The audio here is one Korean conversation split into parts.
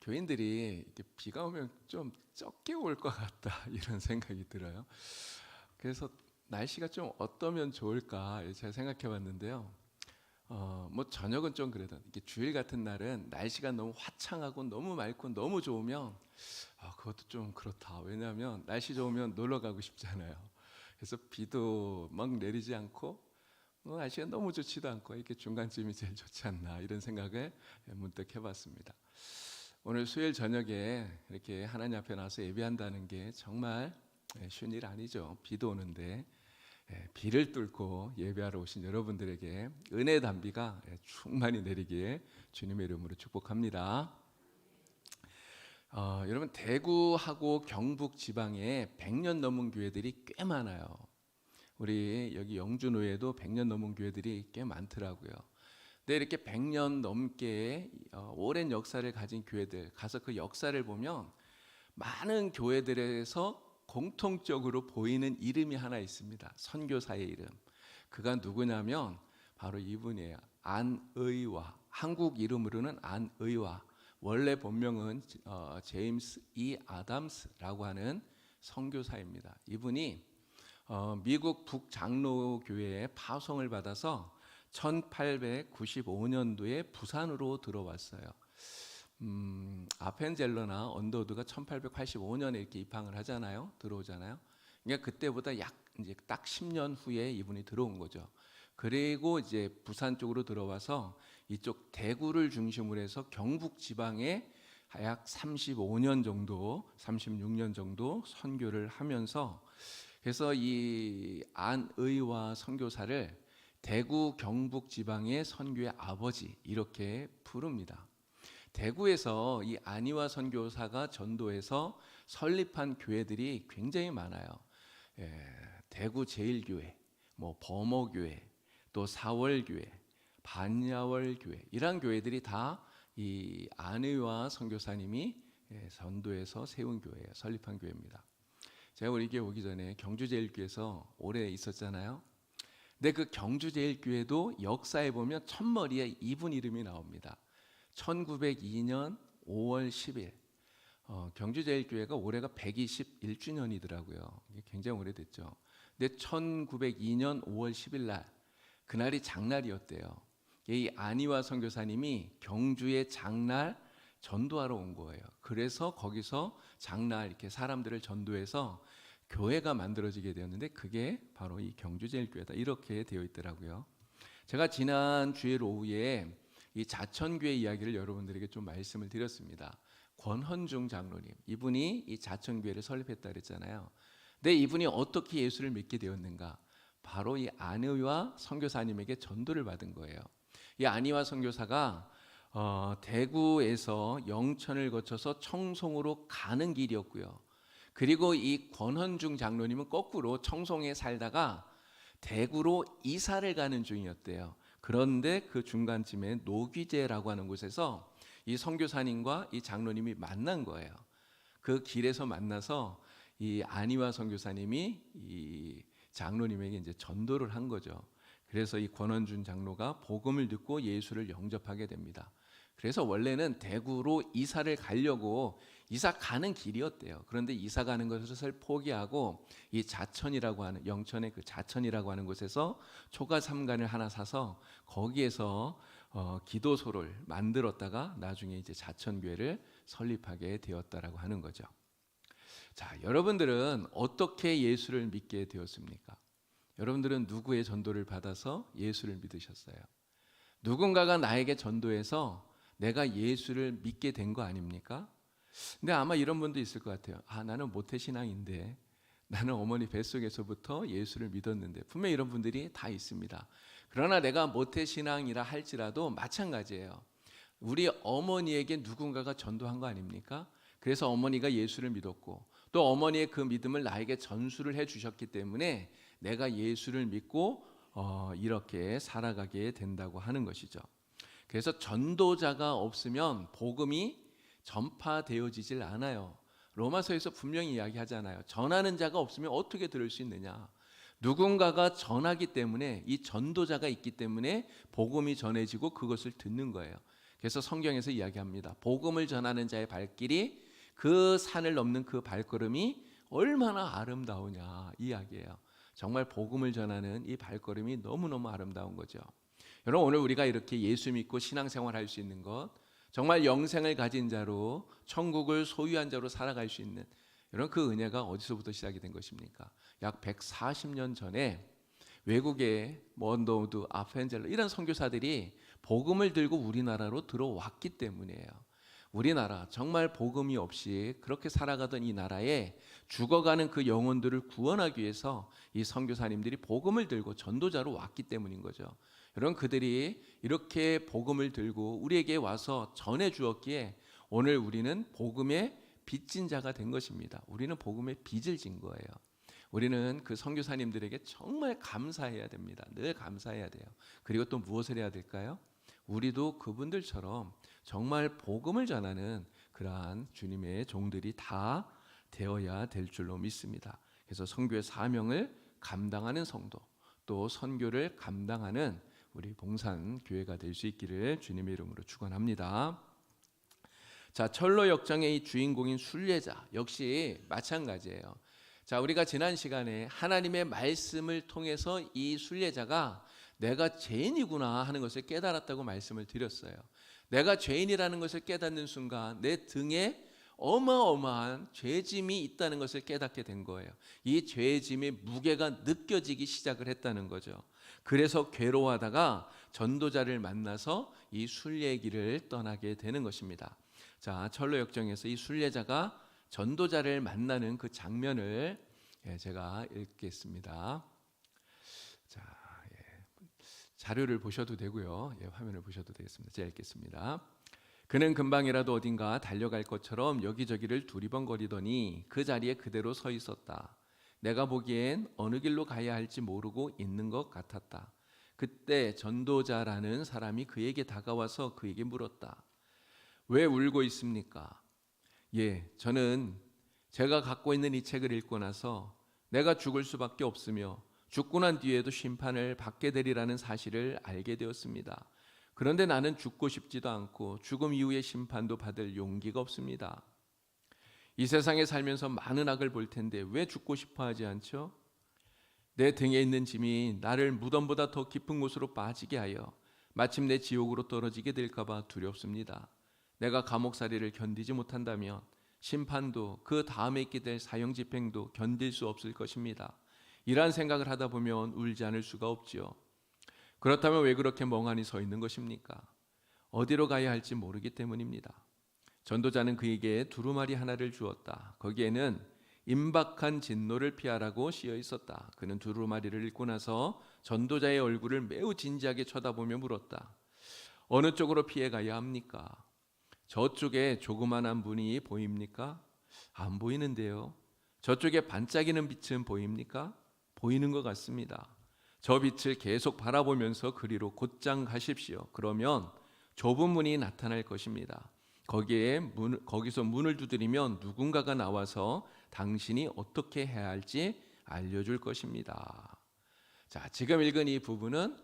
교인들이 이렇게 비가 오면 좀 적게 올 것 같다 이런 생각이 들어요. 그래서 날씨가 좀 어떠면 좋을까 제가 생각해 봤는데요. 뭐 저녁은 좀 그래도 이게 주일 같은 날은 날씨가 너무 화창하고 너무 맑고 너무 좋으면 그것도 좀 그렇다. 왜냐하면 날씨 좋으면 놀러 가고 싶잖아요. 그래서 비도 막 내리지 않고 날씨가 너무 좋지도 않고 이렇게 중간쯤이 제일 좋지 않나 이런 생각을 문득 해봤습니다. 오늘 수요일 저녁에 이렇게 하나님 앞에 나서 예배한다는 게 정말 쉬운 일 아니죠. 비도 오는데 비를 뚫고 예배하러 오신 여러분들에게 은혜 단비가 충만히 내리기에 주님의 이름으로 축복합니다. 여러분 대구하고 경북 지방에 100년 넘은 교회들이 꽤 많아요. 우리 여기 영주노예도 100년 넘은 교회들이 꽤 많더라고요. 근데 이렇게 100년 넘게 오랜 역사를 가진 교회들 가서 그 역사를 보면 많은 교회들에서 공통적으로 보이는 이름이 하나 있습니다. 선교사의 이름. 그가 누구냐면 바로 이분이에요. 안의화. 한국 이름으로는 안의화. 원래 본명은 제임스 E. 아담스라고 하는 선교사입니다. 이분이 미국 북장로교회에 파송을 받아서 1895년도에 부산으로 들어왔어요. 아펜젤러나 언더우드가 1885년에 이렇게 입항을 하잖아요. 들어오잖아요. 그러니까 그때보다 약 이제 딱 10년 후에 이분이 들어온 거죠. 그리고 이제 부산 쪽으로 들어와서 이쪽 대구를 중심으로 해서 경북 지방에 약 35년 정도, 36년 정도 선교를 하면서 그래서 이 안의화 선교사를 대구 경북 지방의 선교의 아버지 이렇게 부릅니다. 대구에서 이 안의화 선교사가 전도해서 설립한 교회들이 굉장히 많아요. 대구 제일교회, 뭐 범어교회, 또 사월교회, 반야월교회 이런 교회들이 다 이 안의화 선교사님이 전도해서 세운 교회예요. 설립한 교회입니다. 제가 우리 교회 오기 전에 경주제일교회에서 오래 있었잖아요. 근데 그 경주제일교회도 역사에 보면 첫머리에 이분 이름이 나옵니다. 1902년 5월 10일 경주제일교회가 올해가 121주년이더라고요. 굉장히 오래됐죠. 근데 1902년 5월 10일 날 그날이 장날이었대요. 이 안희화 선교사님이 경주의 장날 전도하러 온 거예요. 그래서 거기서 장날 이렇게 사람들을 전도해서 교회가 만들어지게 되었는데 그게 바로 이 경주제일교회다 이렇게 되어 있더라고요. 제가 지난 주일 오후에 이 자천교회 이야기를 여러분들에게 좀 말씀을 드렸습니다. 권헌중 장로님 이분이 이 자천교회를 설립했다 그랬잖아요. 근데 이분이 어떻게 예수를 믿게 되었는가? 바로 이 안의화 선교사님에게 전도를 받은 거예요. 이 안의화 선교사가 대구에서 영천을 거쳐서 청송으로 가는 길이었고요. 그리고 이 권헌중 장로님은 거꾸로 청송에 살다가 대구로 이사를 가는 중이었대요. 그런데 그 중간쯤에 노귀제라고 하는 곳에서 이 선교사님과 이 장로님이 만난 거예요. 그 길에서 만나서 이 안희화 선교사님이 이 장로님에게 이제 전도를 한 거죠. 그래서 이 권헌중 장로가 복음을 듣고 예수를 영접하게 됩니다. 그래서 원래는 대구로 이사를 가려고 이사 가는 길이었대요. 그런데 이사 가는 것을 포기하고 이 자천이라고 하는 영천의 그 자천이라고 하는 곳에서 초가 삼간을 하나 사서 거기에서 기도소를 만들었다가 나중에 이제 자천교회를 설립하게 되었다라고 하는 거죠. 자, 여러분들은 어떻게 예수를 믿게 되었습니까? 여러분들은 누구의 전도를 받아서 예수를 믿으셨어요? 누군가가 나에게 전도해서 내가 예수를 믿게 된 거 아닙니까? 근데 아마 이런 분도 있을 것 같아요. 나는 모태신앙인데 나는 어머니 뱃속에서부터 예수를 믿었는데 분명히 이런 분들이 다 있습니다. 그러나 내가 모태신앙이라 할지라도 마찬가지예요. 우리 어머니에게 누군가가 전도한 거 아닙니까? 그래서 어머니가 예수를 믿었고 또 어머니의 그 믿음을 나에게 전수를 해 주셨기 때문에 내가 예수를 믿고 이렇게 살아가게 된다고 하는 것이죠. 그래서 전도자가 없으면 복음이 전파되어지질 않아요. 로마서에서 분명히 이야기하잖아요. 전하는 자가 없으면 어떻게 들을 수 있느냐. 누군가가 전하기 때문에 이 전도자가 있기 때문에 복음이 전해지고 그것을 듣는 거예요. 그래서 성경에서 이야기합니다. 복음을 전하는 자의 발길이 그 산을 넘는 그 발걸음이 얼마나 아름다우냐 이야기예요. 정말 복음을 전하는 이 발걸음이 너무너무 아름다운 거죠. 여러분, 오늘 우리가 이렇게 예수 믿고 신앙생활할 수 있는 것, 정말 영생을 가진 자로 천국을 소유한 자로 살아갈 수 있는 이런 그 은혜가 어디서부터 시작이 된 것입니까? 약 140년 전에 외국의 먼도우드, 아펜젤러 이런 선교사들이 복음을 들고 우리나라로 들어왔기 때문이에요. 우리나라 정말 복음이 없이 그렇게 살아가던 이 나라에 죽어가는 그 영혼들을 구원하기 위해서 이 선교사님들이 복음을 들고 전도자로 왔기 때문인 거죠. 여러분, 그들이 이렇게 복음을 들고 우리에게 와서 전해 주었기에 오늘 우리는 복음의 빚진 자가 된 것입니다. 우리는 복음의 빚을 진 거예요. 우리는 그 선교사님들에게 정말 감사해야 됩니다. 늘 감사해야 돼요. 그리고 또 무엇을 해야 될까요? 우리도 그분들처럼 정말 복음을 전하는 그러한 주님의 종들이 다 되어야 될 줄로 믿습니다. 그래서 선교의 사명을 감당하는 성도, 또 선교를 감당하는 우리 봉산 교회가 될 수 있기를 주님의 이름으로 축원합니다. 자, 철로 역정의 이 주인공인 순례자 역시 마찬가지예요. 자, 우리가 지난 시간에 하나님의 말씀을 통해서 이 순례자가 내가 죄인이구나 하는 것을 깨달았다고 말씀을 드렸어요. 내가 죄인이라는 것을 깨닫는 순간 내 등에 어마어마한 죄짐이 있다는 것을 깨닫게 된 거예요. 이 죄짐의 무게가 느껴지기 시작을 했다는 거죠. 그래서 괴로워하다가 전도자를 만나서 이 순례의 길을 떠나게 되는 것입니다. 자, 철로 역정에서 이 순례자가 전도자를 만나는 그 장면을 제가 읽겠습니다. 자, 자료를 보셔도 되고요. 화면을 보셔도 되겠습니다. 제가 읽겠습니다. 그는 금방이라도 어딘가 달려갈 것처럼 여기저기를 두리번거리더니 그 자리에 그대로 서 있었다. 내가 보기엔 어느 길로 가야 할지 모르고 있는 것 같았다. 그때 전도자라는 사람이 그에게 다가와서 그에게 물었다. 왜 울고 있습니까? 저는 제가 갖고 있는 이 책을 읽고 나서 내가 죽을 수밖에 없으며 죽고 난 뒤에도 심판을 받게 되리라는 사실을 알게 되었습니다. 그런데 나는 죽고 싶지도 않고 죽음 이후의 심판도 받을 용기가 없습니다. 이 세상에 살면서 많은 악을 볼 텐데 왜 죽고 싶어 하지 않죠? 내 등에 있는 짐이 나를 무덤보다 더 깊은 곳으로 빠지게 하여 마침내 지옥으로 떨어지게 될까 봐 두렵습니다. 내가 감옥살이를 견디지 못한다면 심판도 그 다음에 있게 될 사형집행도 견딜 수 없을 것입니다. 이러한 생각을 하다 보면 울지 않을 수가 없지요. 그렇다면 왜 그렇게 멍하니 서 있는 것입니까? 어디로 가야 할지 모르기 때문입니다. 전도자는 그에게 두루마리 하나를 주었다. 거기에는 임박한 진노를 피하라고 쓰여 있었다. 그는 두루마리를 읽고 나서 전도자의 얼굴을 매우 진지하게 쳐다보며 물었다. 어느 쪽으로 피해 가야 합니까? 저쪽에 조그만한 문이 보입니까? 안 보이는데요. 저쪽에 반짝이는 빛은 보입니까? 보이는 것 같습니다. 저 빛을 계속 바라보면서 그리로 곧장 가십시오. 그러면 좁은 문이 나타날 것입니다. 거기서 문을 두드리면 누군가가 나와서 당신이 어떻게 해야 할지 알려줄 것입니다. 자, 지금 읽은 이 부분은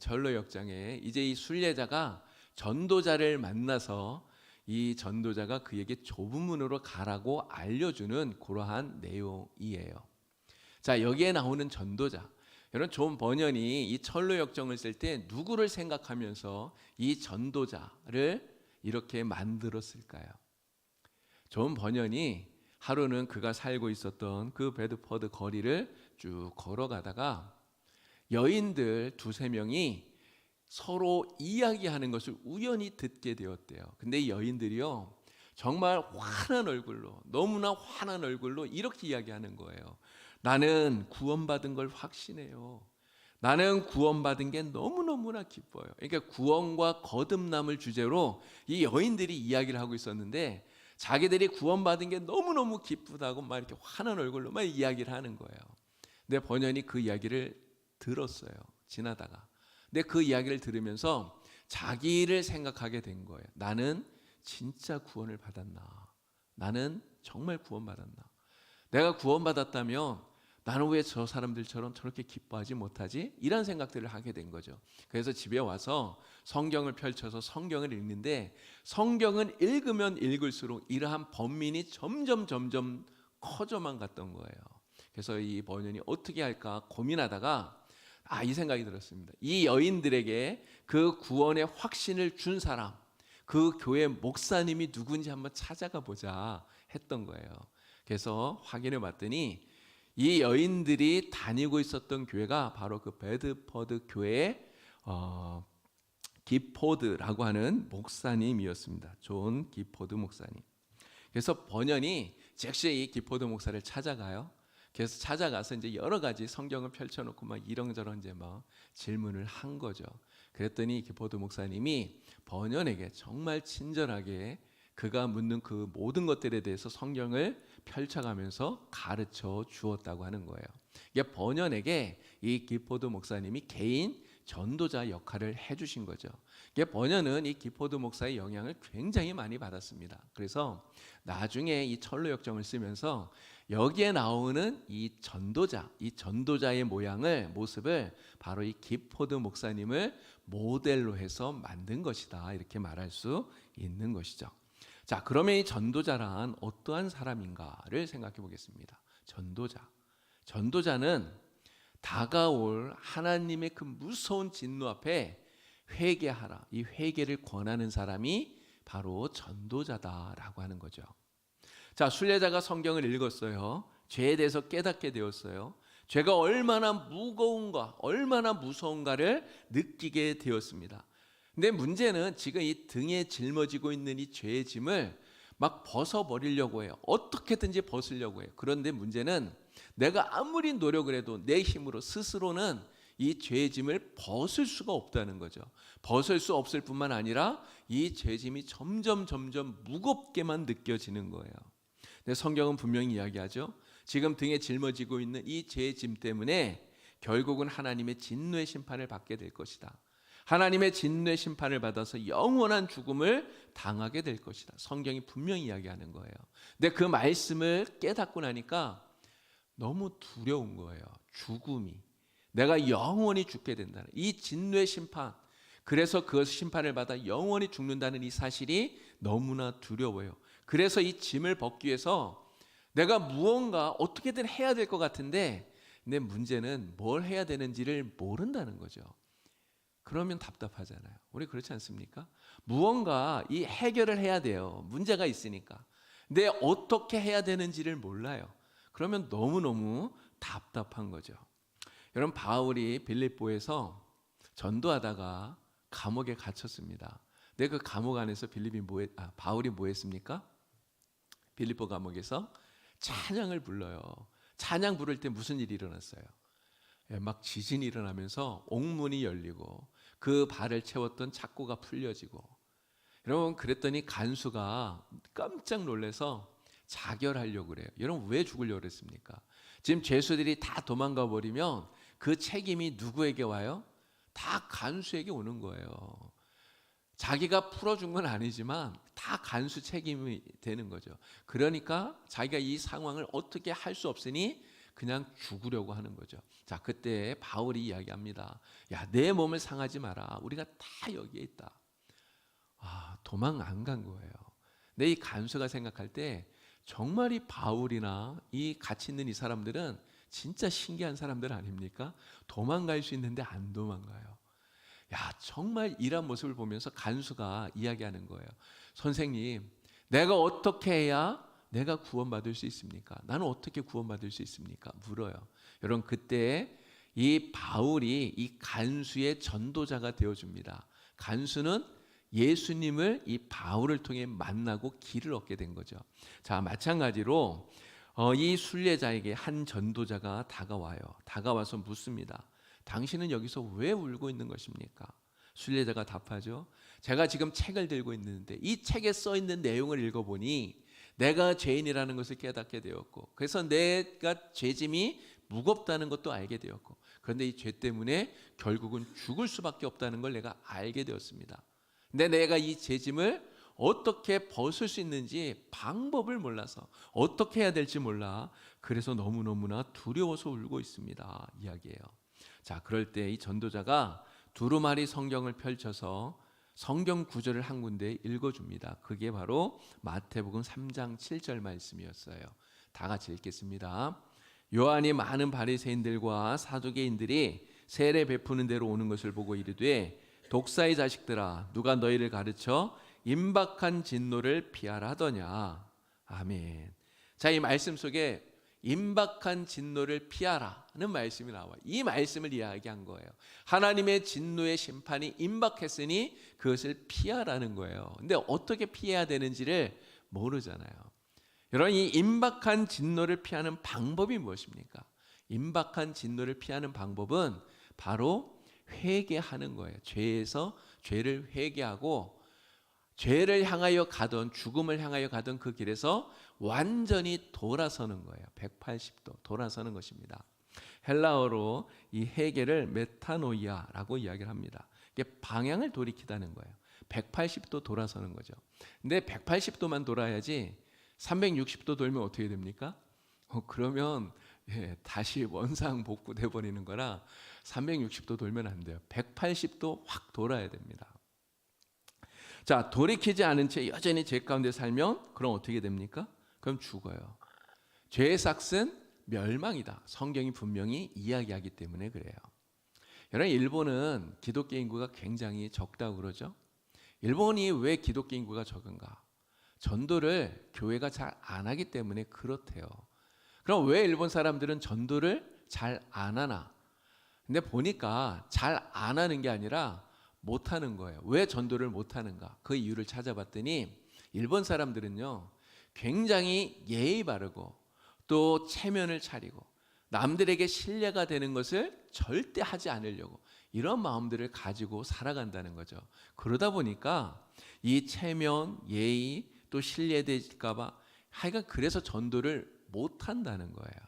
철로 역장에 이제 이 순례자가 전도자를 만나서 이 전도자가 그에게 좁은 문으로 가라고 알려주는 그러한 내용이에요. 자, 여기에 나오는 전도자, 여러분 존 버년이 이 철로 역정을 쓸 때 누구를 생각하면서 이 전도자를 이렇게 만들었을까요? 존 버년이 하루는 그가 살고 있었던 그 베드퍼드 거리를 쭉 걸어가다가 여인들 두세 명이 서로 이야기하는 것을 우연히 듣게 되었대요. 근데 이 여인들이요, 정말 환한 얼굴로, 너무나 환한 얼굴로 이렇게 이야기하는 거예요. 나는 구원받은 걸 확신해요. 나는 구원받은 게 너무너무나 기뻐요. 그러니까 구원과 거듭남을 주제로 이 여인들이 이야기를 하고 있었는데 자기들이 구원받은 게 너무너무 기쁘다고 막 이렇게 환한 얼굴로 막 이야기를 하는 거예요. 근데 번연이 그 이야기를 들었어요. 지나다가. 근데 그 이야기를 들으면서 자기를 생각하게 된 거예요. 나는 진짜 구원을 받았나? 나는 정말 구원받았나? 내가 구원받았다면 나는 왜 저 사람들처럼 저렇게 기뻐하지 못하지? 이런 생각들을 하게 된 거죠. 그래서 집에 와서 성경을 펼쳐서 성경을 읽는데 성경은 읽으면 읽을수록 이러한 번민이 점점 커져만 갔던 거예요. 그래서 이 번연이 어떻게 할까 고민하다가 이 생각이 들었습니다. 이 여인들에게 그 구원의 확신을 준 사람, 그 교회 목사님이 누군지 한번 찾아가 보자 했던 거예요. 그래서 확인해 봤더니 이 여인들이 다니고 있었던 교회가 바로 그 베드퍼드 교회의 기포드라고 하는 목사님이었습니다. 존 기포드 목사님. 그래서 번연이 즉시 이 기포드 목사를 찾아가요. 그래서 찾아가서 이제 여러 가지 성경을 펼쳐놓고 막 이런저런 이제 막 질문을 한 거죠. 그랬더니 기포드 목사님이 번연에게 정말 친절하게 그가 묻는 그 모든 것들에 대해서 성경을 펼쳐가면서 가르쳐 주었다고 하는 거예요. 이게 번연에게 이 기포드 목사님이 개인 전도자 역할을 해주신 거죠. 이게 번연은 이 기포드 목사의 영향을 굉장히 많이 받았습니다. 그래서 나중에 이 철로 역정을 쓰면서 여기에 나오는 이 전도자의 모습을 바로 이 기포드 목사님을 모델로 해서 만든 것이다, 이렇게 말할 수 있는 것이죠. 자, 그러면 이 전도자란 어떠한 사람인가를 생각해 보겠습니다. 전도자는 다가올 하나님의 그 무서운 진노 앞에 회개하라, 이 회개를 권하는 사람이 바로 전도자다라고 하는 거죠. 자, 순례자가 성경을 읽었어요. 죄에 대해서 깨닫게 되었어요. 죄가 얼마나 무거운가, 얼마나 무서운가를 느끼게 되었습니다. 근데 문제는 지금 이 등에 짊어지고 있는 이 죄의 짐을 막 벗어버리려고 해요. 어떻게든지 벗으려고 해요. 그런데 문제는 내가 아무리 노력을 해도 내 힘으로 스스로는 이 죄의 짐을 벗을 수가 없다는 거죠. 벗을 수 없을 뿐만 아니라 이 죄의 짐이 점점 무겁게만 느껴지는 거예요. 근데 성경은 분명히 이야기하죠. 지금 등에 짊어지고 있는 이 죄의 짐 때문에 결국은 하나님의 진노의 심판을 받게 될 것이다. 하나님의 진노의 심판을 받아서 영원한 죽음을 당하게 될 것이다. 성경이 분명히 이야기하는 거예요. 근데 그 말씀을 깨닫고 나니까 너무 두려운 거예요. 죽음이. 내가 영원히 죽게 된다는 이 진노의 심판. 그래서 그 심판을 받아 영원히 죽는다는 이 사실이 너무나 두려워요. 그래서 이 짐을 벗기 위해서 내가 무언가 어떻게든 해야 될 것 같은데, 근데 문제는 뭘 해야 되는지를 모른다는 거죠. 그러면 답답하잖아요. 우리 그렇지 않습니까? 무언가 이 해결을 해야 돼요. 문제가 있으니까. 근데 어떻게 해야 되는지를 몰라요. 그러면 너무너무 답답한 거죠. 여러분, 바울이 빌립보에서 전도하다가 감옥에 갇혔습니다. 근데 그 감옥 안에서 바울이 뭐 했습니까? 빌립보 감옥에서 찬양을 불러요. 찬양 부를 때 무슨 일이 일어났어요? 막 지진이 일어나면서 옥문이 열리고 그 발을 채웠던 착고가 풀려지고, 여러분, 그랬더니 간수가 깜짝 놀라서 자결하려고 그래요. 여러분, 왜 죽으려고 그랬습니까? 지금 죄수들이 다 도망가 버리면 그 책임이 누구에게 와요? 다 간수에게 오는 거예요. 자기가 풀어준 건 아니지만 다 간수 책임이 되는 거죠. 그러니까 자기가 이 상황을 어떻게 할 수 없으니 그냥 죽으려고 하는 거죠. 자, 그때 바울이 이야기합니다. 야, 내 몸을 상하지 마라. 우리가 다 여기에 있다. 도망 안 간 거예요. 근데 이 간수가 생각할 때 정말 이 바울이나 이 같이 있는 이 사람들은 진짜 신기한 사람들 아닙니까? 도망갈 수 있는데 안 도망가요. 야, 정말 이런 모습을 보면서 간수가 이야기하는 거예요. 선생님, 내가 어떻게 해야 내가 구원받을 수 있습니까? 나는 어떻게 구원받을 수 있습니까? 물어요. 여러분, 그때 이 바울이 이 간수의 전도자가 되어줍니다. 간수는 예수님을 이 바울을 통해 만나고 길을 얻게 된 거죠. 자, 마찬가지로 이 순례자에게 한 전도자가 다가와서 묻습니다. 당신은 여기서 왜 울고 있는 것입니까? 순례자가 답하죠. 제가 지금 책을 들고 있는데 이 책에 써 있는 내용을 읽어보니 내가 죄인이라는 것을 깨닫게 되었고, 그래서 내가 죄짐이 무겁다는 것도 알게 되었고, 그런데 이 죄 때문에 결국은 죽을 수밖에 없다는 걸 내가 알게 되었습니다. 근데 내가 이 죄짐을 어떻게 벗을 수 있는지 방법을 몰라서 어떻게 해야 될지 몰라 그래서 너무너무나 두려워서 울고 있습니다. 이야기예요. 자, 그럴 때 이 전도자가 두루마리 성경을 펼쳐서 성경 구절을 한 군데 읽어줍니다. 그게 바로 마태복음 3장 7절 말씀이었어요. 다 같이 읽겠습니다. 요한이 많은 바리새인들과 사두개인들이 세례 베푸는 대로 오는 것을 보고 이르되 독사의 자식들아 누가 너희를 가르쳐 임박한 진노를 피하라 하더냐. 아멘. 자, 이 말씀 속에 임박한 진노를 피하라는 말씀이 나와요. 이 말씀을 이야기한 거예요. 하나님의 진노의 심판이 임박했으니 그것을 피하라는 거예요. 근데 어떻게 피해야 되는지를 모르잖아요. 여러분, 이 임박한 진노를 피하는 방법이 무엇입니까? 임박한 진노를 피하는 방법은 바로 회개하는 거예요. 죄를 회개하고 죄를 향하여 가던, 죽음을 향하여 가던 그 길에서 완전히 돌아서는 거예요. 180도 돌아서는 것입니다. 헬라어로 이 회개를 메타노이아라고 이야기를 합니다. 이게 방향을 돌이키다는 거예요. 180도 돌아서는 거죠. 근데 180도만 돌아야지 360도 돌면 어떻게 됩니까? 그러면 다시 원상복구돼 버리는 거라 360도 돌면 안 돼요. 180도 확 돌아야 됩니다. 자, 돌이키지 않은 채 여전히 죄 가운데 살면 그럼 어떻게 됩니까? 그럼 죽어요. 죄의 삭은 멸망이다. 성경이 분명히 이야기하기 때문에 그래요. 여러분, 일본은 기독교 인구가 굉장히 적다고 그러죠. 일본이 왜 기독교 인구가 적은가? 전도를 교회가 잘 안 하기 때문에 그렇대요. 그럼 왜 일본 사람들은 전도를 잘 안 하나? 근데 보니까 잘 안 하는 게 아니라 못 하는 거예요. 왜 전도를 못 하는가? 그 이유를 찾아봤더니 일본 사람들은요, 굉장히 예의 바르고 또 체면을 차리고 남들에게 신뢰가 되는 것을 절대 하지 않으려고 이런 마음들을 가지고 살아간다는 거죠. 그러다 보니까 이 체면, 예의 또 신뢰될까 봐 하여간 그래서 전도를 못 한다는 거예요.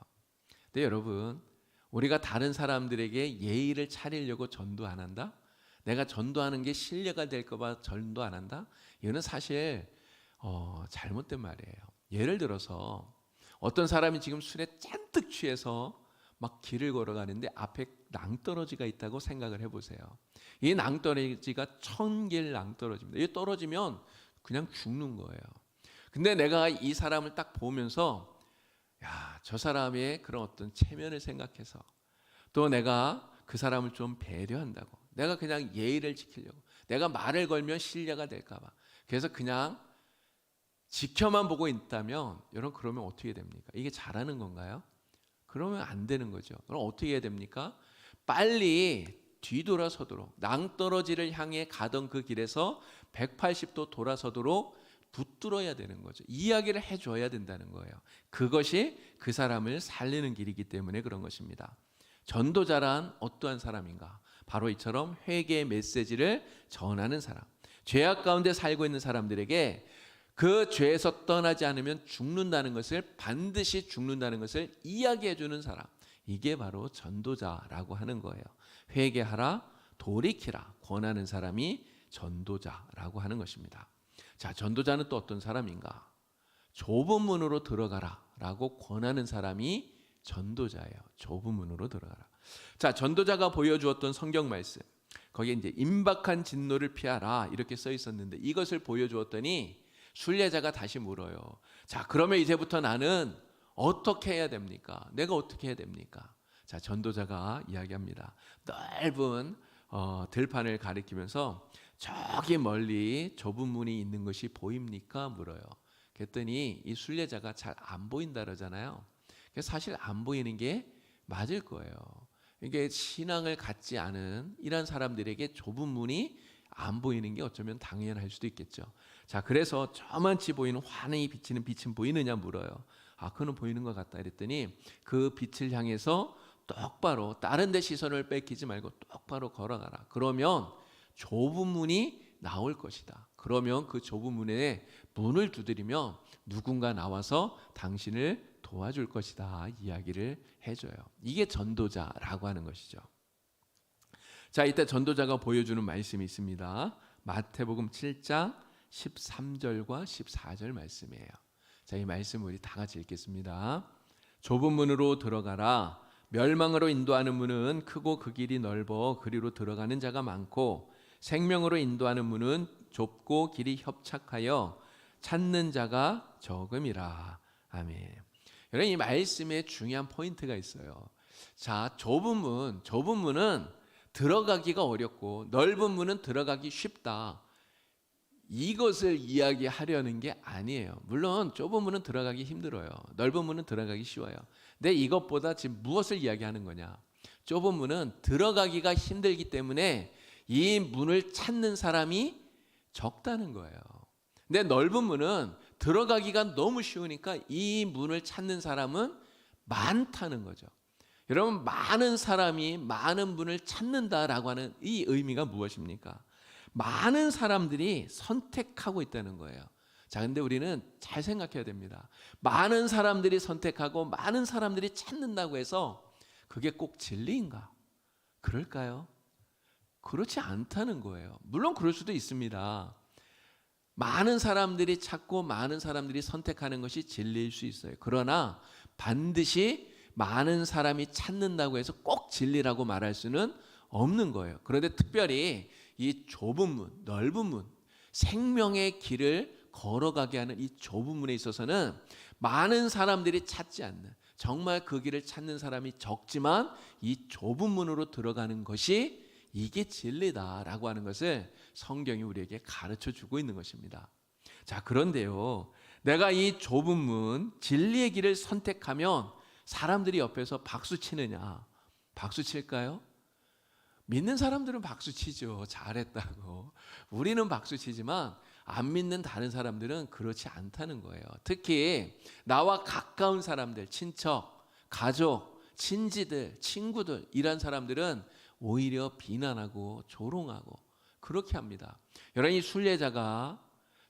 근데 여러분, 우리가 다른 사람들에게 예의를 차리려고 전도 안 한다? 내가 전도하는 게 신뢰가 될까 봐 전도 안 한다? 이거는 사실 잘못된 말이에요. 예를 들어서 어떤 사람이 지금 술에 잔뜩 취해서 막 길을 걸어가는데 앞에 낭떠러지가 있다고 생각을 해보세요. 이 낭떠러지가 1000길 낭떠러지입니다. 이게 떨어지면 그냥 죽는 거예요. 근데 내가 이 사람을 딱 보면서 저 사람의 그런 어떤 체면을 생각해서 또 내가 그 사람을 좀 배려한다고 내가 그냥 예의를 지키려고 내가 말을 걸면 신뢰가 될까 봐 그래서 그냥 지켜만 보고 있다면 여러분, 그러면 어떻게 됩니까? 이게 잘하는 건가요? 그러면 안 되는 거죠. 그럼 어떻게 해야 됩니까? 빨리 뒤돌아서도록 낭떠러지를 향해 가던 그 길에서 180도 돌아서도록 붙들어야 되는 거죠. 이야기를 해줘야 된다는 거예요. 그것이 그 사람을 살리는 길이기 때문에 그런 것입니다. 전도자란 어떠한 사람인가? 바로 이처럼 회개의 메시지를 전하는 사람. 죄악 가운데 살고 있는 사람들에게 그 죄에서 떠나지 않으면 죽는다는 것을, 반드시 죽는다는 것을 이야기해 주는 사람. 이게 바로 전도자라고 하는 거예요. 회개하라, 돌이키라 권하는 사람이 전도자라고 하는 것입니다. 자, 전도자는 또 어떤 사람인가? 좁은 문으로 들어가라 라고 권하는 사람이 전도자예요. 좁은 문으로 들어가라. 자, 전도자가 보여주었던 성경 말씀, 거기에 이제 임박한 진노를 피하라 이렇게 써 있었는데 이것을 보여주었더니 순례자가 다시 물어요. 자, 그러면 이제부터 나는 어떻게 해야 됩니까? 내가 어떻게 해야 됩니까? 자, 전도자가 이야기합니다. 넓은 들판을 가리키면서 저기 멀리 좁은 문이 있는 것이 보입니까? 물어요. 그랬더니 이 순례자가 잘 안 보인다 그러잖아요. 사실 안 보이는 게 맞을 거예요. 이게 신앙을 갖지 않은 이런 사람들에게 좁은 문이 안 보이는 게 어쩌면 당연할 수도 있겠죠. 자, 그래서 저만치 보이는 환히 비치는 빛은 보이느냐 물어요. 그는 보이는 것 같다 그랬더니 그 빛을 향해서 똑바로 다른 데 시선을 뺏기지 말고 똑바로 걸어가라. 그러면 좁은 문이 나올 것이다. 그러면 그 좁은 문에 문을 두드리면 누군가 나와서 당신을 도와줄 것이다. 이야기를 해줘요. 이게 전도자라고 하는 것이죠. 자, 이때 전도자가 보여주는 말씀이 있습니다. 마태복음 7장 13절과 14절 말씀이에요. 자, 이 말씀 우리 다 같이 읽겠습니다. 좁은 문으로 들어가라. 멸망으로 인도하는 문은 크고 그 길이 넓어 그리로 들어가는 자가 많고 생명으로 인도하는 문은 좁고 길이 협착하여 찾는 자가 적음이라. 아멘. 여러분, 이 말씀에 중요한 포인트가 있어요. 자, 좁은 문은 들어가기가 어렵고 넓은 문은 들어가기 쉽다. 이것을 이야기하려는 게 아니에요. 물론 좁은 문은 들어가기 힘들어요. 넓은 문은 들어가기 쉬워요. 근데 이것보다 지금 무엇을 이야기하는 거냐? 좁은 문은 들어가기가 힘들기 때문에 이 문을 찾는 사람이 적다는 거예요. 근데 넓은 문은 들어가기가 너무 쉬우니까 이 문을 찾는 사람은 많다는 거죠. 여러분, 많은 사람이 많은 문을 찾는다라고 하는 이 의미가 무엇입니까? 많은 사람들이 선택하고 있다는 거예요. 자, 근데 우리는 잘 생각해야 됩니다. 많은 사람들이 선택하고 많은 사람들이 찾는다고 해서 그게 꼭 진리인가? 그럴까요? 그렇지 않다는 거예요. 물론 그럴 수도 있습니다. 많은 사람들이 찾고 많은 사람들이 선택하는 것이 진리일 수 있어요. 그러나 반드시 많은 사람이 찾는다고 해서 꼭 진리라고 말할 수는 없는 거예요. 그런데 특별히 이 좁은 문, 넓은 문, 생명의 길을 걸어가게 하는 이 좁은 문에 있어서는 많은 사람들이 찾지 않는, 정말 그 길을 찾는 사람이 적지만 이 좁은 문으로 들어가는 것이 이게 진리다라고 하는 것을 성경이 우리에게 가르쳐 주고 있는 것입니다. 자, 그런데요, 내가 이 좁은 문, 진리의 길을 선택하면 사람들이 옆에서 박수 치느냐? 박수 칠까요? 믿는 사람들은 박수 치죠. 잘했다고. 우리는 박수 치지만 안 믿는 다른 사람들은 그렇지 않다는 거예요. 특히 나와 가까운 사람들, 친척, 가족, 친지들, 친구들, 이런 사람들은 오히려 비난하고 조롱하고 그렇게 합니다. 여러분, 이 순례자가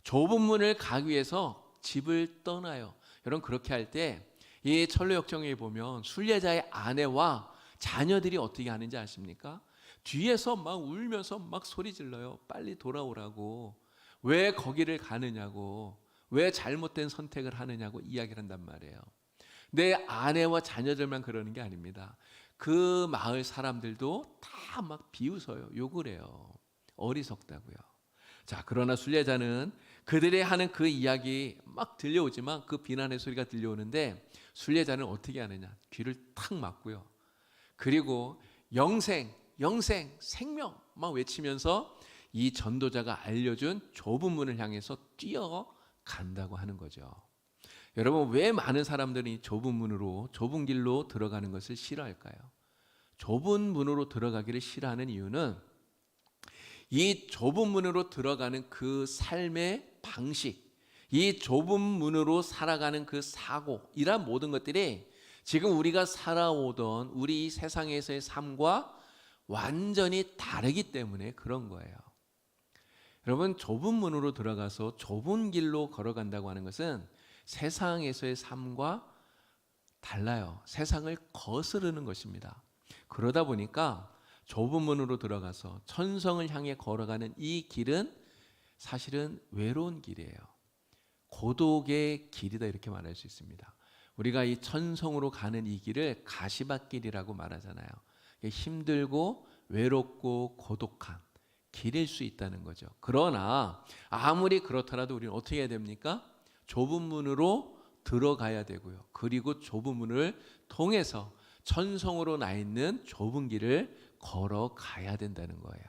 좁은 문을 가기 위해서 집을 떠나요. 여러분, 그렇게 할 때 이 철로역정에 보면 순례자의 아내와 자녀들이 어떻게 하는지 아십니까? 뒤에서 막 울면서 막 소리 질러요. 빨리 돌아오라고. 왜 거기를 가느냐고. 왜 잘못된 선택을 하느냐고 이야기를 한단 말이에요. 내 아내와 자녀들만 그러는 게 아닙니다. 그 마을 사람들도 다 막 비웃어요. 욕을 해요. 어리석다고요. 자, 그러나 순례자는 그들이 하는 그 이야기 막 들려오지만 그 비난의 소리가 들려오는데 순례자는 어떻게 하느냐? 귀를 탁 막고요. 그리고 영생, 영생, 생명 막 외치면서 이 전도자가 알려준 좁은 문을 향해서 뛰어간다고 하는 거죠. 여러분, 왜 많은 사람들이 좁은 문으로, 좁은 길로 들어가는 것을 싫어할까요? 좁은 문으로 들어가기를 싫어하는 이유는 이 좁은 문으로 들어가는 그 삶의 방식, 이 좁은 문으로 살아가는 그 사고, 이런 모든 것들이 지금 우리가 살아오던 우리 이 세상에서의 삶과 완전히 다르기 때문에 그런 거예요. 여러분, 좁은 문으로 들어가서 좁은 길로 걸어간다고 하는 것은 세상에서의 삶과 달라요. 세상을 거스르는 것입니다. 그러다 보니까 좁은 문으로 들어가서 천성을 향해 걸어가는 이 길은 사실은 외로운 길이에요. 고독의 길이다, 이렇게 말할 수 있습니다. 우리가 이 천성으로 가는 이 길을 가시밭길이라고 말하잖아요. 힘들고 외롭고 고독한 길일 수 있다는 거죠. 그러나 아무리 그렇더라도 우리는 어떻게 해야 됩니까? 좁은 문으로 들어가야 되고요. 그리고 좁은 문을 통해서 천성으로 나 있는 좁은 길을 걸어가야 된다는 거예요.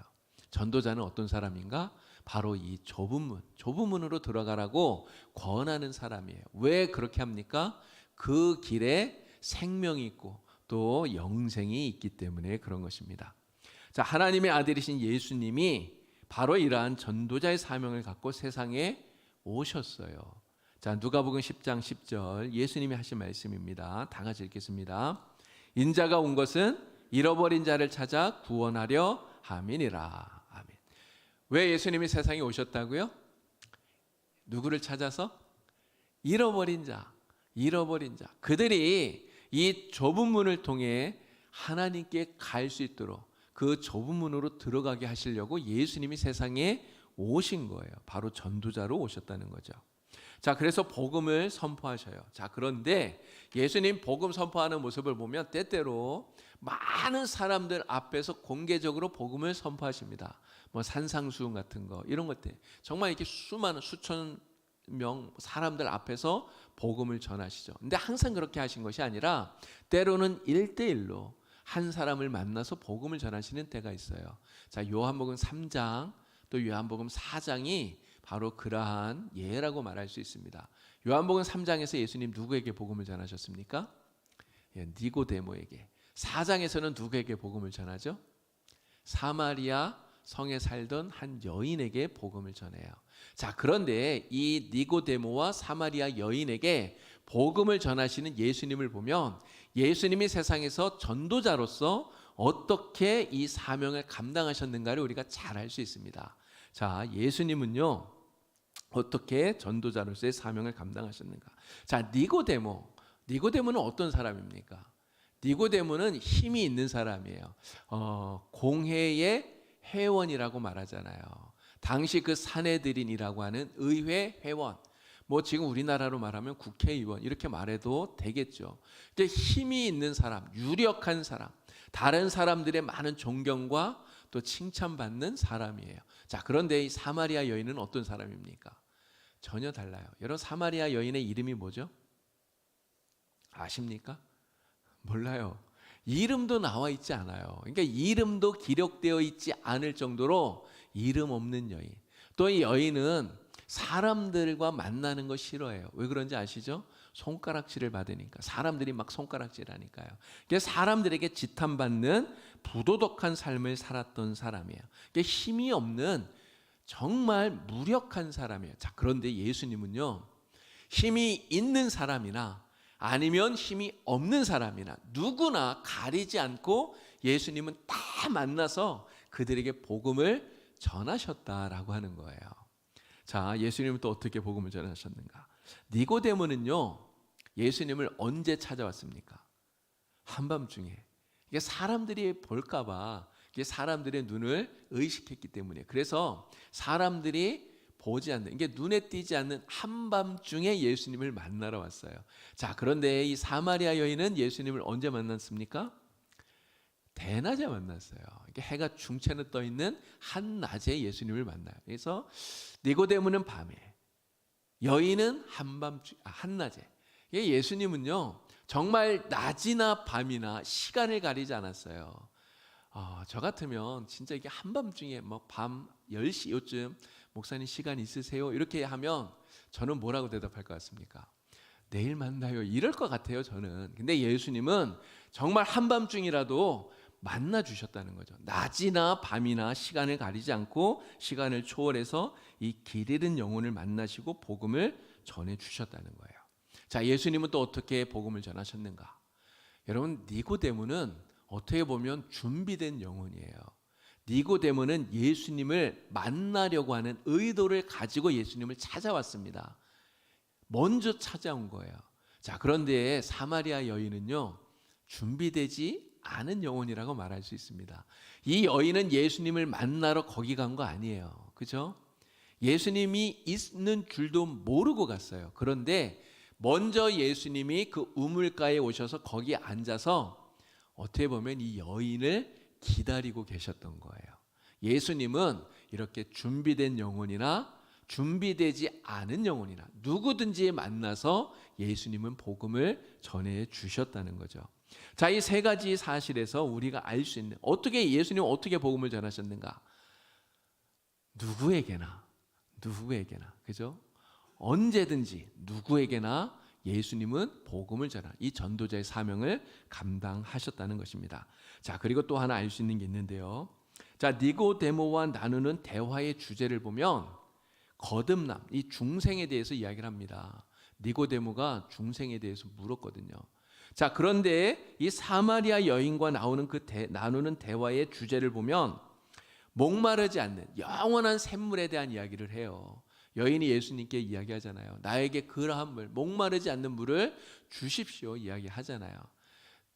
전도자는 어떤 사람인가? 바로 이 좁은 문으로 들어가라고 권하는 사람이에요. 왜 그렇게 합니까? 그 길에 생명이 있고 또 영생이 있기 때문에 그런 것입니다. 자, 하나님의 아들이신 예수님이 바로 이러한 전도자의 사명을 갖고 세상에 오셨어요. 자, 누가복음 10장 10절 예수님이 하신 말씀입니다. 다 같이 읽겠습니다. 인자가 온 것은 잃어버린 자를 찾아 구원하려 함이니라. 아멘. 왜 예수님이 세상에 오셨다고요? 누구를 찾아서? 잃어버린 자. 그들이 이 좁은 문을 통해 하나님께 갈 수 있도록 그 좁은 문으로 들어가게 하시려고 예수님이 세상에 오신 거예요. 바로 전도자로 오셨다는 거죠. 자, 그래서 복음을 선포하셔요. 자, 그런데 예수님 복음 선포하는 모습을 보면 때때로 많은 사람들 앞에서 공개적으로 복음을 선포하십니다. 뭐 산상수훈 같은 거, 이런 것들 정말 이렇게 수많은 수천 명 사람들 앞에서 복음을 전하시죠. 근데 항상 그렇게 하신 것이 아니라 때로는 1대1로 한 사람을 만나서 복음을 전하시는 때가 있어요. 자, 요한복음 3장 또 요한복음 4장이 바로 그러한 예라고 말할 수 있습니다. 요한복음 3장에서 예수님 누구에게 복음을 전하셨습니까? 니고데모에게. 4장에서는 누구에게 복음을 전하죠? 사마리아 성에 살던 한 여인에게 복음을 전해요. 자, 그런데 이 니고데모와 사마리아 여인에게 복음을 전하시는 예수님을 보면 예수님이 세상에서 전도자로서 어떻게 이 사명을 감당하셨는가를 우리가 잘 알 수 있습니다. 자, 예수님은요 어떻게 전도자로서의 사명을 감당하셨는가? 자, 니고데모는 어떤 사람입니까? 니고데모는 힘이 있는 사람이에요. 공회의 회원이라고 말하잖아요. 당시 그 사내들인이라고 하는 의회 회원, 뭐 지금 우리나라로 말하면 국회의원 이렇게 말해도 되겠죠. 근데 힘이 있는 사람, 유력한 사람, 다른 사람들의 많은 존경과 또 칭찬받는 사람이에요. 자, 그런데 이 사마리아 여인은 어떤 사람입니까? 전혀 달라요. 여러분, 사마리아 여인의 이름이 뭐죠? 아십니까? 몰라요. 이름도 나와 있지 않아요. 그러니까 이름도 기록되어 있지 않을 정도로 이름 없는 여인. 또 이 여인은 사람들과 만나는 거 싫어해요. 왜 그런지 아시죠? 손가락질을 받으니까. 사람들이 막 손가락질하니까요. 그래서 사람들에게 지탄받는 부도덕한 삶을 살았던 사람이에요. 그러니까 힘이 없는 정말 무력한 사람이에요. 자, 그런데 예수님은요, 힘이 있는 사람이나 아니면 힘이 없는 사람이나 누구나 가리지 않고 예수님은 다 만나서 그들에게 복음을 전하셨다라고 하는 거예요. 자, 예수님은 또 어떻게 복음을 전하셨는가? 니고데모는요, 예수님을 언제 찾아왔습니까? 한밤중에. 이게 사람들이 볼까봐, 이게 사람들의 눈을 의식했기 때문에. 그래서 사람들이 보지 않는, 이게 눈에 띄지 않는 한밤중에 예수님을 만나러 왔어요. 자, 그런데 이 사마리아 여인은 예수님을 언제 만났습니까? 대낮에 만났어요. 이게 해가 중천에 떠 있는 한낮에 예수님을 만나요. 그래서 니고데모는 밤에, 여인은 한낮에. 예수님은요 정말 낮이나 밤이나 시간을 가리지 않았어요. 저 같으면 진짜 이게 한밤중에 뭐 밤 10시 요쯤 목사님 시간 있으세요? 이렇게 하면 저는 뭐라고 대답할 것 같습니까? 내일 만나요. 이럴 것 같아요, 저는. 근데 예수님은 정말 한밤중이라도 만나 주셨다는 거죠. 낮이나 밤이나 시간을 가리지 않고 시간을 초월해서 이 길 잃은 영혼을 만나시고 복음을 전해 주셨다는 거예요. 자, 예수님은 또 어떻게 복음을 전하셨는가? 여러분, 니고데모는 어떻게 보면 준비된 영혼이에요. 니고데모는 예수님을 만나려고 하는 의도를 가지고 예수님을 찾아왔습니다. 먼저 찾아온 거예요. 자, 그런데 사마리아 여인은요, 준비되지 않은 영혼이라고 말할 수 있습니다. 이 여인은 예수님을 만나러 거기 간 거 아니에요. 그죠? 예수님이 있는 줄도 모르고 갔어요. 그런데 먼저 예수님이 그 우물가에 오셔서 거기에 앉아서 어떻게 보면 이 여인을 기다리고 계셨던 거예요. 예수님은 이렇게 준비된 영혼이나 준비되지 않은 영혼이나 누구든지 만나서 예수님은 복음을 전해 주셨다는 거죠. 자, 이 세 가지 사실에서 우리가 알 수 있는, 어떻게 예수님은 어떻게 복음을 전하셨는가? 누구에게나, 그죠? 언제든지 누구에게나 예수님은 복음을 전하는 이 전도자의 사명을 감당하셨다는 것입니다. 자, 그리고 또 하나 알 수 있는 게 있는데요. 자, 니고데모와 나누는 대화의 주제를 보면 거듭남, 이 중생에 대해서 이야기를 합니다. 니고데모가 중생에 대해서 물었거든요. 자, 그런데 이 사마리아 여인과 나누는 대화의 주제를 보면 목마르지 않는 영원한 샘물에 대한 이야기를 해요. 여인이 예수님께 이야기하잖아요. 나에게 그러한 물, 목마르지 않는 물을 주십시오 이야기하잖아요.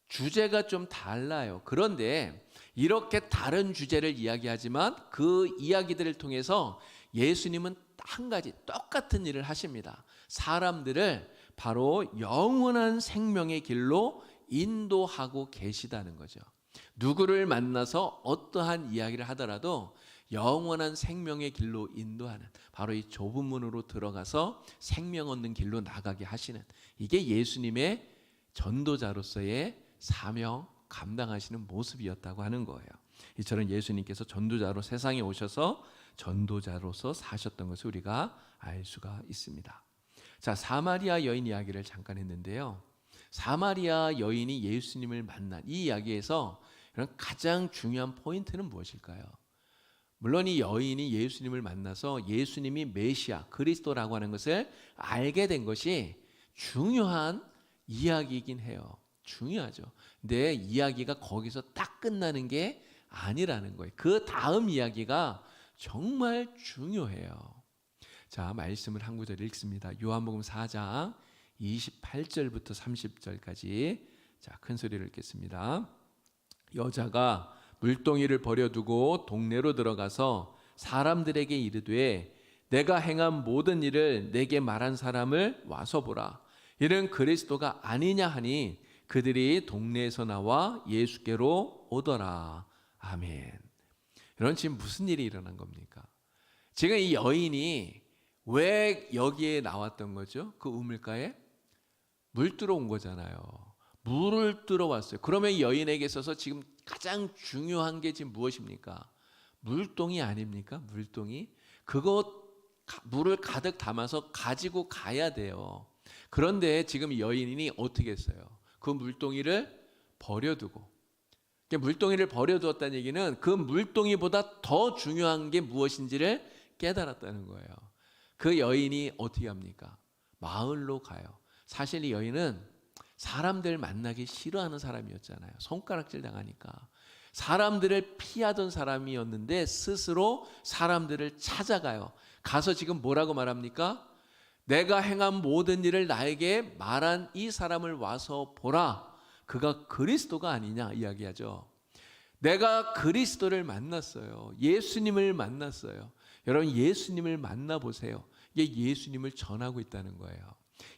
주제가 좀 달라요. 그런데 이렇게 다른 주제를 이야기하지만 그 이야기들을 통해서 예수님은 한 가지 똑같은 일을 하십니다. 사람들을 바로 영원한 생명의 길로 인도하고 계시다는 거죠. 누구를 만나서 어떠한 이야기를 하더라도 영원한 생명의 길로 인도하는, 바로 이 좁은 문으로 들어가서 생명 얻는 길로 나가게 하시는, 이게 예수님의 전도자로서의 사명 감당하시는 모습이었다고 하는 거예요. 이처럼 예수님께서 전도자로 세상에 오셔서 전도자로서 사셨던 것을 우리가 알 수가 있습니다. 자, 사마리아 여인 이야기를 잠깐 했는데요. 사마리아 여인이 예수님을 만난 이 이야기에서 가장 중요한 포인트는 무엇일까요? 물론 이 여인이 예수님을 만나서 예수님이 메시아, 그리스도라고 하는 것을 알게 된 것이 중요한 이야기이긴 해요. 중요하죠. 근데 이야기가 거기서 딱 끝나는 게 아니라는 거예요. 그 다음 이야기가 정말 중요해요. 자, 말씀을 한 구절 읽습니다. 요한복음 4장 28절부터 30절까지. 자, 큰 소리를 읽겠습니다. 여자가 물동이를 버려두고 동네로 들어가서 사람들에게 이르되 내가 행한 모든 일을 내게 말한 사람을 와서 보라. 이는 그리스도가 아니냐 하니 그들이 동네에서 나와 예수께로 오더라. 아멘. 여러분, 지금 무슨 일이 일어난 겁니까? 지금 이 여인이 왜 여기에 나왔던 거죠? 그 우물가에 물 들어온 거잖아요. 물을 들어왔어요. 그러면 이 여인에게 있어서 지금 가장 중요한 게 지금 무엇입니까? 물동이 아닙니까? 물동이. 그거 물을 가득 담아서 가지고 가야 돼요. 그런데 지금 이 여인이 어떻게 했어요? 그 물동이를 버려두고. 물동이를 버려두었다는 얘기는 그 물동이보다 더 중요한 게 무엇인지를 깨달았다는 거예요. 그 여인이 어떻게 합니까? 마을로 가요. 사실 이 여인은 사람들 만나기 싫어하는 사람이었잖아요. 손가락질 당하니까. 사람들을 피하던 사람이었는데 스스로 사람들을 찾아가요. 가서 지금 뭐라고 말합니까? 내가 행한 모든 일을 나에게 말한 이 사람을 와서 보라. 그가 그리스도가 아니냐 이야기하죠. 내가 그리스도를 만났어요. 예수님을 만났어요. 여러분, 예수님을 만나보세요. 이게 예수님을 전하고 있다는 거예요.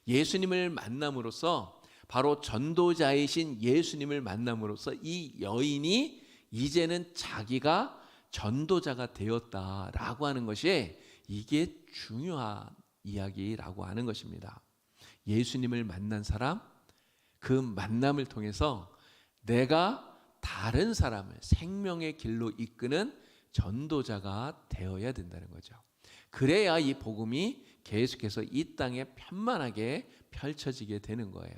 예수님을 만남으로써, 바로 전도자이신 예수님을 만남으로써 이 여인이 이제는 자기가 전도자가 되었다라고 하는 것이, 이게 중요한 이야기라고 하는 것입니다. 예수님을 만난 사람, 그 만남을 통해서 내가 다른 사람을 생명의 길로 이끄는 전도자가 되어야 된다는 거죠. 그래야 이 복음이 계속해서 이 땅에 편만하게 펼쳐지게 되는 거예요.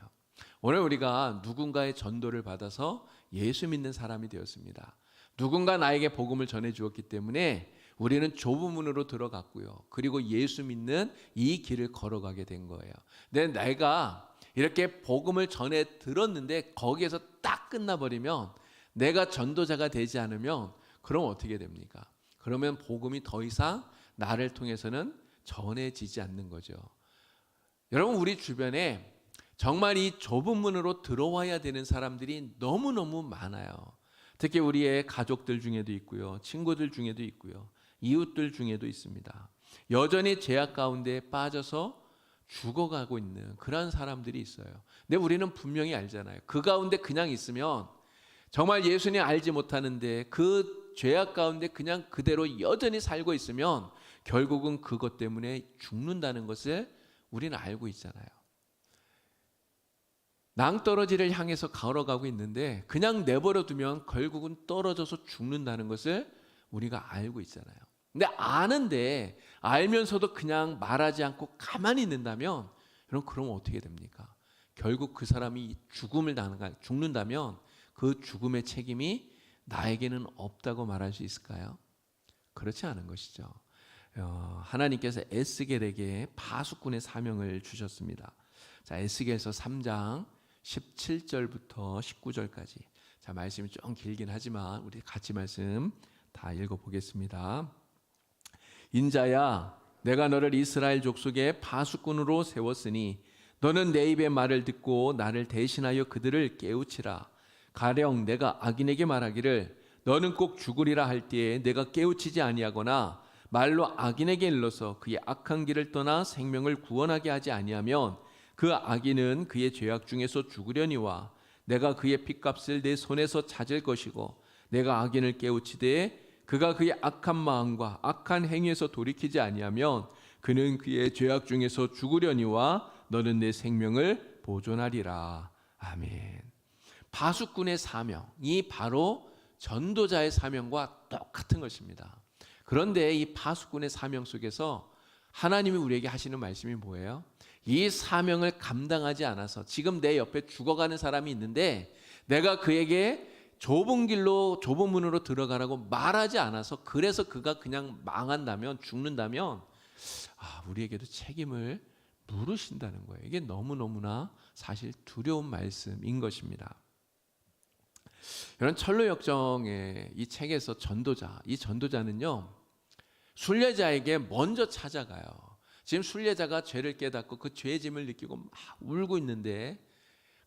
오늘 우리가 누군가의 전도를 받아서 예수 믿는 사람이 되었습니다. 누군가 나에게 복음을 전해 주었기 때문에 우리는 좁은 문으로 들어갔고요. 그리고 예수 믿는 이 길을 걸어가게 된 거예요. 근데 내가 이렇게 복음을 전해 들었는데 거기에서 딱 끝나버리면, 내가 전도자가 되지 않으면 그럼 어떻게 됩니까? 그러면 복음이 더 이상 나를 통해서는 전해지지 않는 거죠. 여러분, 우리 주변에 정말 이 좁은 문으로 들어와야 되는 사람들이 너무너무 많아요. 특히 우리의 가족들 중에도 있고요, 친구들 중에도 있고요, 이웃들 중에도 있습니다. 여전히 죄악 가운데 빠져서 죽어가고 있는 그런 사람들이 있어요. 근데 우리는 분명히 알잖아요. 그 가운데 그냥 있으면, 정말 예수님 알지 못하는데 그 죄악 가운데 그냥 그대로 여전히 살고 있으면 결국은 그것 때문에 죽는다는 것을 우리는 알고 있잖아요. 낭떠러지를 향해서 걸어가고 있는데 그냥 내버려 두면 결국은 떨어져서 죽는다는 것을 우리가 알고 있잖아요. 근데 아는데, 알면서도 그냥 말하지 않고 가만히 있는다면, 그럼 어떻게 됩니까? 결국 그 사람이 죽는다면 그 죽음의 책임이 나에게는 없다고 말할 수 있을까요? 그렇지 않은 것이죠. 하나님께서 에스겔에게 파수꾼의 사명을 주셨습니다. 자, 에스겔서 3장 17절부터 19절까지. 자, 말씀이 좀 길긴 하지만 우리 같이 말씀 다 읽어보겠습니다. 인자야, 내가 너를 이스라엘 족속의 파수꾼으로 세웠으니 너는 내 입의 말을 듣고 나를 대신하여 그들을 깨우치라. 가령 내가 악인에게 말하기를 너는 꼭 죽으리라 할 때에 내가 깨우치지 아니하거나 말로 악인에게 일러서 그의 악한 길을 떠나 생명을 구원하게 하지 아니하면 그 악인은 그의 죄악 중에서 죽으려니와 내가 그의 핏값을 내 손에서 찾을 것이고 내가 악인을 깨우치되 그가 그의 악한 마음과 악한 행위에서 돌이키지 아니하면 그는 그의 죄악 중에서 죽으려니와 너는 내 생명을 보존하리라. 아멘. 파수꾼의 사명이 바로 전도자의 사명과 똑같은 것입니다. 그런데 이 파수꾼의 사명 속에서 하나님이 우리에게 하시는 말씀이 뭐예요? 이 사명을 감당하지 않아서 지금 내 옆에 죽어가는 사람이 있는데 내가 그에게 좁은 길로 좁은 문으로 들어가라고 말하지 않아서 그래서 그가 그냥 망한다면 죽는다면 우리에게도 책임을 물으신다는 거예요. 이게 너무너무나 사실 두려운 말씀인 것입니다. 이런 철로역정의 이 책에서 이 전도자는요 순례자에게 먼저 찾아가요. 지금 순례자가 죄를 깨닫고 그 죄의 짐을 느끼고 막 울고 있는데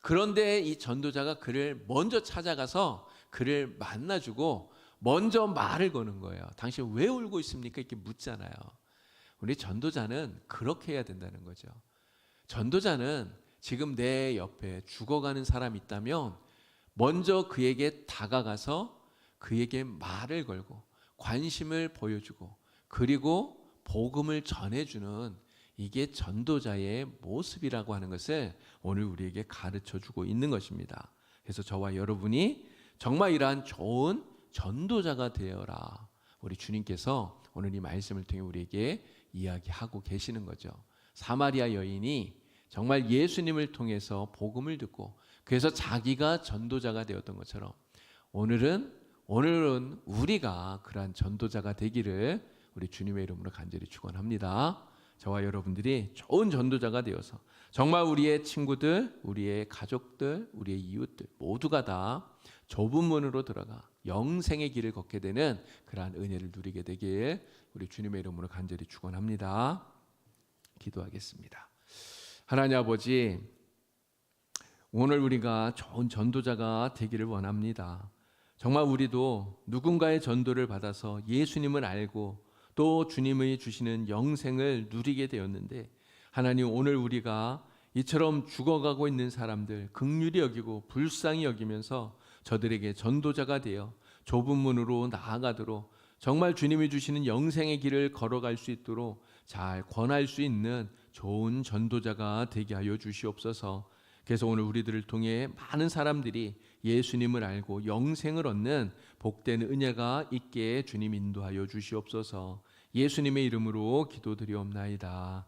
그런데 이 전도자가 그를 먼저 찾아가서 그를 만나주고 먼저 말을 거는 거예요. 당신 왜 울고 있습니까? 이렇게 묻잖아요. 우리 전도자는 그렇게 해야 된다는 거죠. 전도자는 지금 내 옆에 죽어가는 사람이 있다면 먼저 그에게 다가가서 그에게 말을 걸고 관심을 보여주고 그리고 복음을 전해주는 이게 전도자의 모습이라고 하는 것을 오늘 우리에게 가르쳐주고 있는 것입니다. 그래서 저와 여러분이 정말 이러한 좋은 전도자가 되어라. 우리 주님께서 오늘 이 말씀을 통해 우리에게 이야기하고 계시는 거죠. 사마리아 여인이 정말 예수님을 통해서 복음을 듣고 그래서 자기가 전도자가 되었던 것처럼 오늘은 우리가 그러한 전도자가 되기를 우리 주님의 이름으로 간절히 축원합니다. 저와 여러분들이 좋은 전도자가 되어서 정말 우리의 친구들, 우리의 가족들, 우리의 이웃들 모두가 다 좁은 문으로 들어가 영생의 길을 걷게 되는 그러한 은혜를 누리게 되길 우리 주님의 이름으로 간절히 축원합니다. 기도하겠습니다. 하나님 아버지, 오늘 우리가 좋은 전도자가 되기를 원합니다. 정말 우리도 누군가의 전도를 받아서 예수님을 알고 또 주님의 주시는 영생을 누리게 되었는데 하나님 오늘 우리가 이처럼 죽어가고 있는 사람들 긍휼히 여기고 불쌍히 여기면서 저들에게 전도자가 되어 좁은 문으로 나아가도록 정말 주님이 주시는 영생의 길을 걸어갈 수 있도록 잘 권할 수 있는 좋은 전도자가 되게 하여 주시옵소서. 그래서 오늘 우리들을 통해 많은 사람들이 예수님을 알고 영생을 얻는 복된 은혜가 있게 주님 인도하여 주시옵소서. 예수님의 이름으로 기도드리옵나이다.